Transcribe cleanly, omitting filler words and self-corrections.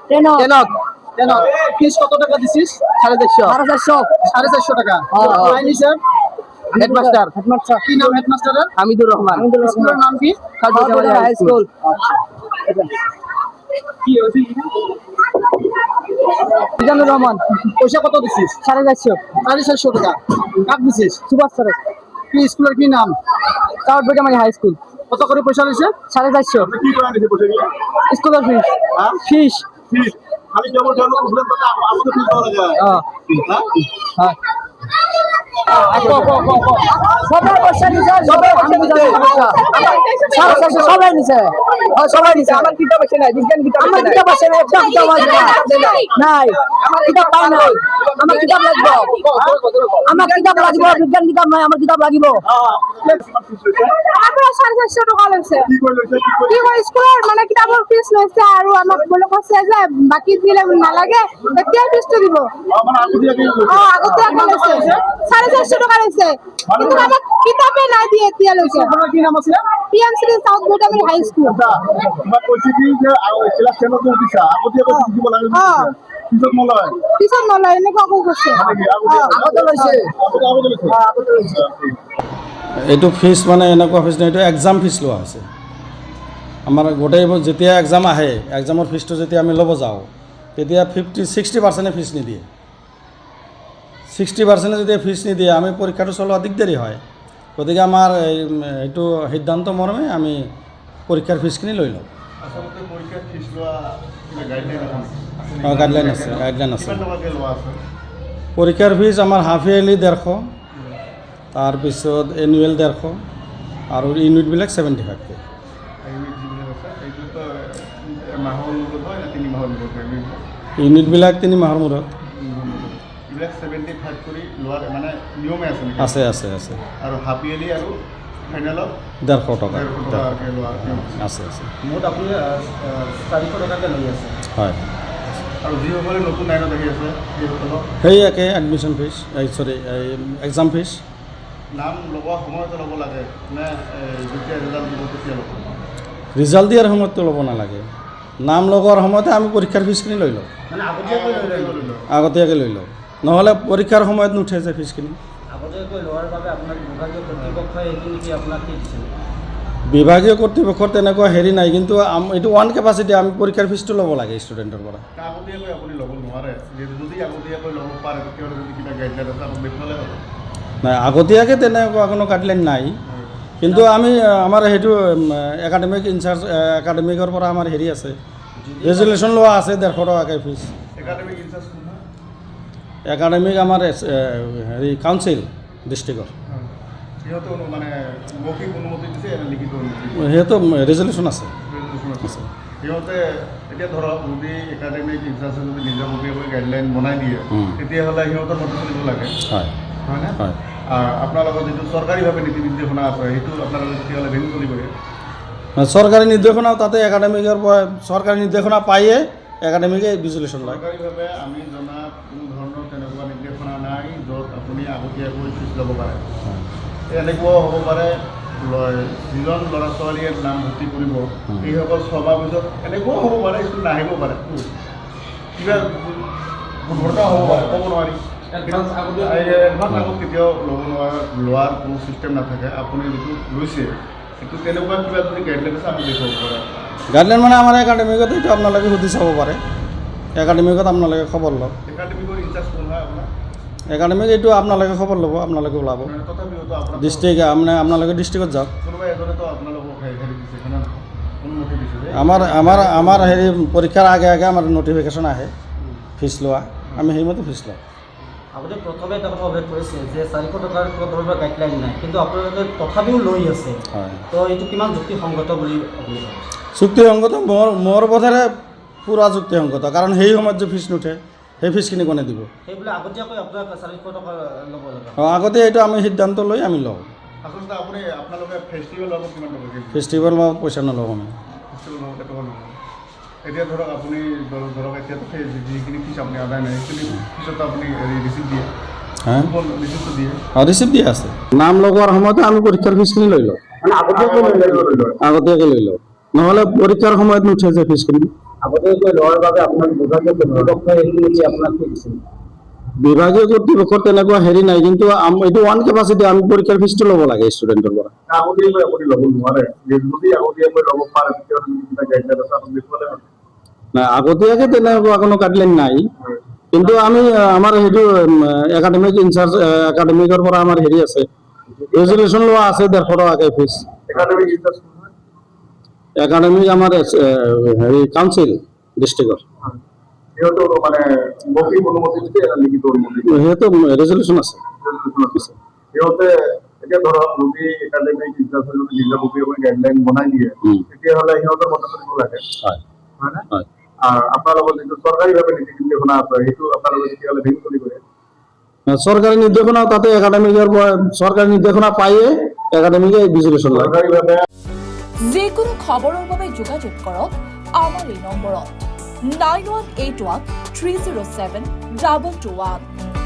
টেনত ফিস কত টাকা দিছিস? 450 টাকা। আইন হিসাব হেডমাস্টার কি নাম হেডমাস্টারের? হামিদুর রহমান। স্কুলের নাম কি? হাই স্কুল। কি হইছে? মিজানুর রহমান। পয়সা কত দিছিস? 450 টাকা। কাক দিছিস? সুভাষ স্যার। কি স্কুলের কি নাম? সাউথ বেটামারি হাই স্কুল। কত করে পয়সা লইছে? 450। কি করে দিছে পয়সা দিয়ে? স্কুলের ফিস। হ্যাঁ ফিস। ফিস আমি যেমন বুঝলাম তো আমাদের ফিস দেওয়া লাগে। হ্যাঁ হ্যাঁ। সবাই পয়সা নিছে, সবাই সবাই নিছে। সবাই নিছে। আমার কিতাব আছে না, বিজ্ঞান কিতাব আছে না। আমার কিতাব আছে না, একটা কিতাব আছে নাই। আমার কিতাব পাই নাই। আমার কিতাব লাগবে। আমার কিতাব লাগবে, বিজ্ঞান কিতাব নাই, আমার কিতাব লাগিব। আমরা 450 টাকা লৈছে। কি করে লইছে? কি কয় স্কুলৰ মানে কিতাপৰ ফিস লৈছে আৰু আমাক বলে কৈছে যে বাকি দিলে নালাগে এতিয়া ফিসটো দিব। মানে আগতীয়াকে আগতীয়াকে লৈছে 450 টাকা লৈছে কিন্তু আমাক কিতাপে নাই দিয়ে এতিয়া লৈছে। আপনার কি নাম আছে? পিএমসি সাউথ বেটামারি হাই স্কুল। তোমাক কৈছে কি যে ক্লাস 10 ত উঠিছা আগতীয়াকে দিব লাগে পিছত নলয় পিছত নলয় এনেকুৱা কৈ কৈছে। আগতে লৈছে। আগতে লৈছে এইটো ফিজ মানে এনেকুৱা ফিজ নহয়, এইটো এক্সাম ফিজ লোৱা হৈছে। আমাৰ গোটেই যেতিয়া এক্সাম আহে, এক্সামৰ ফিজটো যেতিয়া আমি ল'ব যাওঁ তেতিয়া 60% ফিজ নিদিয়ে। 60% যেতিয়া ফিজ নিদিয়ে আমি পৰীক্ষাটো চলোৱা দিগদাৰী হয়। গতিকে আমাৰ এইটো সিদ্ধান্ত মৰ্মে আমি পৰীক্ষাৰ ফিজখিনি লৈ লওঁ। আচলতে পৰীক্ষাৰ ফিজ লোৱা গাইডলাইন আছে? গাইডলাইন আছে, গাইডলাইন আছে। কিমান টকাকৈ লোৱা আছে? পৰীক্ষাৰ ফিজ আমাৰ হাফ ইয়াৰলি 150, তাৰপিছত এনুৱেল 150 আৰু ইউনিটবিলাক 75কে। মাহৰ মূৰত হয় নে 3 মাহৰ মূৰত হয়? ইউনিটবিলাক 3 মাহৰ মূৰত। এইবিলাক 75 কৰি লোৱাৰ মানে নিয়মে আছে নেকি? আছে আছে আছে। আৰু হাফ ইয়াৰলি আৰু ফাইনেলত 150 টকা 150 টকাকৈ লোৱা নিয়ম আছে। আছে। মুঠ আপুনি 400 টকাকে লৈ আছে। হয়। আৰু যিসকলে নতুন লাইনত আহি আছে সেইসকলক সেই একে এডমিশ্যন ফিজ, এক্সাম ফিজ। নাম লগোৱা সময়তে ল'ব লাগে নে যেতিয়া ৰিজাল্ট দিব তেতিয়া ল'ব? ৰিজাল্ট দিয়াৰ সময়ততো ল'ব নালাগে। নাম লগোৱাৰ সময়তে আমি পৰীক্ষাৰ ফিজখিনি লৈ লওঁ। মানে আগতীয়াকৈ লৈ লয়। আগতীয়াকৈ লৈ লওঁ, নহ'লে পৰীক্ষাৰ সময়ত নুঠে যে ফিজখিনি। আগতীয়াকৈ লোৱাৰ বাবে আপোনাক বিভাগীয় কৰ্তৃপক্ষই এইখিনি কি আপোনাক কি দিছিল? বিভাগীয় কৰ্তৃপক্ষৰ তেনেকুৱা হেৰি নাই, কিন্তু এইটো ওৱান কেপাচিটি, আমি পৰীক্ষাৰ ফিজটো ল'ব লাগে ষ্টুডেণ্টৰ পৰা। আগতীয়াকৈ আপুনি ল'ব নোৱাৰে, যদি আগতীয়াকৈ ল'ব পাৰে তেতিয়াহ'লে যদি কিবা গাইডলাইন আছে আপুনি দেখুৱালে হ'ব। নাই, আগতীয়াকৈ তেনেকুৱা কোনো গাইডলাইন নাই, কিন্তু আমি আমাৰ সেইটো একাডেমিক ইনচাৰ্জ একাডেমিকৰ পৰা আমাৰ হেৰি আছে, ৰেজুলেশ্যন লোৱা আছে 150 টকাকৈ ফিজ। একাডেমিক ইনচাৰ্জ কোন হয়? একাডেমিক আমাৰ হেৰি কাউন্সিল ডিষ্ট্ৰিক্টৰ, সিহঁতে মানে মৌখিক অনুমতি দিছে নে লিখিত অনুমতি? সিহঁতো ৰেজুলেশ্যন আছে। সিহঁতে এতিয়া ধৰক যদি একাডেমিক ইনচাৰ্জে যদি নিজাববীয়াকৈ গাইডলাইন বনাই দিয়ে তেতিয়াহ'লে সিহঁতৰ মতে চলিব লাগে, হয় হয়নে? হয়। আপোনালোকৰ যিটো চৰকাৰীভাৱে নীতি নিৰ্দেশনা আছে সেইটো আপোনালোকে তেতিয়াহ'লে ভেঙি চলিবই। চৰকাৰী নিৰ্দেশনাও তাতে একাডেমিকৰ পৰা চৰকাৰী নিৰ্দেশনা পায়ে একাডেমিকে ৰিজুলেশ্যন লয়। চৰকাৰীভাৱে আমি জনাত কোনো ধৰণৰ তেনেকুৱা নিৰ্দেশনা নাই য'ত আপুনি আগতীয়াকৈ ফিজ ল'ব পাৰে। এনেকুৱাও হ'ব পাৰে যিজন ল'ৰা ছোৱালীয়ে নাম ভৰ্তি কৰিব সেইসকল ছমাহ পিছত এনেকুৱাও হ'ব পাৰে স্কুল নাহিব পাৰে, কিবা দুৰ্ঘটনাও হ'ব পাৰে, ক'ব নোৱাৰি। এডভান্স আগত কেতিয়াও ল'ব লোৱাৰ কোনো ছিষ্টেম নাথাকে। আপুনি যিটো লৈছে সেইটো তেনেকুৱা কিবা যদি গাইডলাইন আছে আমি দেখুৱাব পাৰে। গাইডলাইন মানে আমাৰ একাডেমিকত এইটো আপোনালোকে সুধি চাব পাৰে, একাডেমিকত আপোনালোকে খবৰ লওক। একাডেমিকৰ ইনচাৰ্জ কোন হয় আপোনাৰ? একাডেমিক এইটো আপোনালোকে খবৰ ল'ব, আপোনালোকে ওলাব তথাপিওতো আপোনাৰ ডিষ্ট্ৰিক্ট, মানে আপোনালোকে ডিষ্ট্ৰিক্টত যাওক। কোনোবা এজনেতো আপোনালোকক হেৰি দিছে, অনুমতি দিছে যে আমাৰ হেৰি পৰীক্ষাৰ আগে আগে আমাৰ নটিফিকেশ্যন আহে ফিজ লোৱা, আমি সেইমতে ফিজ লওঁ। আপুনি প্ৰথমে এটা কথা উল্লেখ কৰিছে যে 400 টকাৰ কোনো ধৰণৰ গাইডলাইন নাই, কিন্তু আপোনালোকে তথাপিও লৈ আছে, হয়। তো এইটো কিমান যুক্তিসংগত বুলি আপুনি ভাবে? যুক্তিসংগত মোৰ বোধেৰে পূৰা যুক্তিসংগত, কাৰণ সেই সময়ত যে ফিজ নুঠে সেই ফিজখিনি কোনে দিব? সেইবোলে আগতীয়াকৈ আপোনাক 400 টকা ল'ব লগা। আগতে এইটো আমি সিদ্ধান্ত লৈ আমি লওঁ। আচলতে আপোনালোকে ফেষ্টিভেল বাবদ কিমান টকা দিয়ে? ফেষ্টিভেল বাবদ পইচা নলওঁ আমি। ফেষ্টিভেল বাবদ টকা নহয়। এতিয়া ধৰক আপুনি ধৰক এতিয়াতো সেই যিখিনি ফিজ আপুনি আদায় নাই সেইখিনি ফিজতো আপুনি ৰিচিপ্ট দিয়ে, হা ৰিচিপ্টটো দিয়ে? ৰিচিপ্ট দিয়া আছে। নাম লগোৱাৰ সময়তে আমি পৰীক্ষাৰ ফিজখিনি লৈ লওঁ, মানে আগতীয়াকৈ আগতীয়াকৈ লৈ লওঁ, নহ'লে পৰীক্ষাৰ সময়ত নুঠে যে ফিজখিনি। আগতীয়াকৈ লোৱাৰ বাবে আপোনাক বিভাগীয় কৰ্তৃপক্ষই এইখিনি আপোনাক কি দিছিল? বিভাগীয় কৰ্তৃপক্ষৰ তেনেকুৱা হেৰি নাই, কিন্তু এইটো ওৱান কেপাচিটি আমি পৰীক্ষাৰ ফিজটো ল'ব লাগে ষ্টুডেণ্টৰ পৰা। আগতীয়াকৈ আপুনি ল'ব নোৱাৰে, যদি আগতীয়াকৈ ল'ব পাৰে তেতিয়াহ'লে কিবা গাইডলাইন আছে আপুনি দেখুৱালে হ'ল। নাই, আগতীয়াকৈ তেনেকুৱা কোনো গাইডলাইন নাই, কিন্তু আমি আমাৰ সেইটো একাডেমিক ইনচাৰ্জ একাডেমিকৰ পৰা আমাৰ হেৰি আছে, ৰেজুলেশ্যন লোৱা আছে 150 টকাকৈ ফিজ। একাডেমিক ইনচাৰ্জ একাডেমিক আমাৰ হেৰি কাউন্সিল ডিষ্ট্ৰিক্টৰ, সিহঁতৰ মানে মৌখিক অনুমতি দিছে এটা লিখিত অনুমতি সিহঁতৰ ৰেজুলেশ্যন আছে। সিহঁতে এতিয়া ধৰক যদি একাডেমিক ইনচাৰ্জে যদি নিজাববীয়াকৈ গাইডলাইন বনাই দিয়ে তেতিয়াহ'লে সিহঁতৰ মতে চলিব লাগে, হয় হয়নে? হয়। আৰু আপোনালোকৰ যিটো চৰকাৰীভাৱে নীতি নিৰ্দেশনা আছে সেইটো আপোনালোকে তেতিয়াহ'লে ভেঙি চলিব। চৰকাৰী নিৰ্দেশনা তাতে একাডেমিকৰ পৰা চৰকাৰী নিৰ্দেশনা পায়ে একাডেমিকে ৰেজুলেশ্যন লয়। চৰকাৰীভাৱে যিকোনো খবৰৰ বাবে যোগাযোগ কৰক আমাৰ এই নম্বৰত 9181 307 221।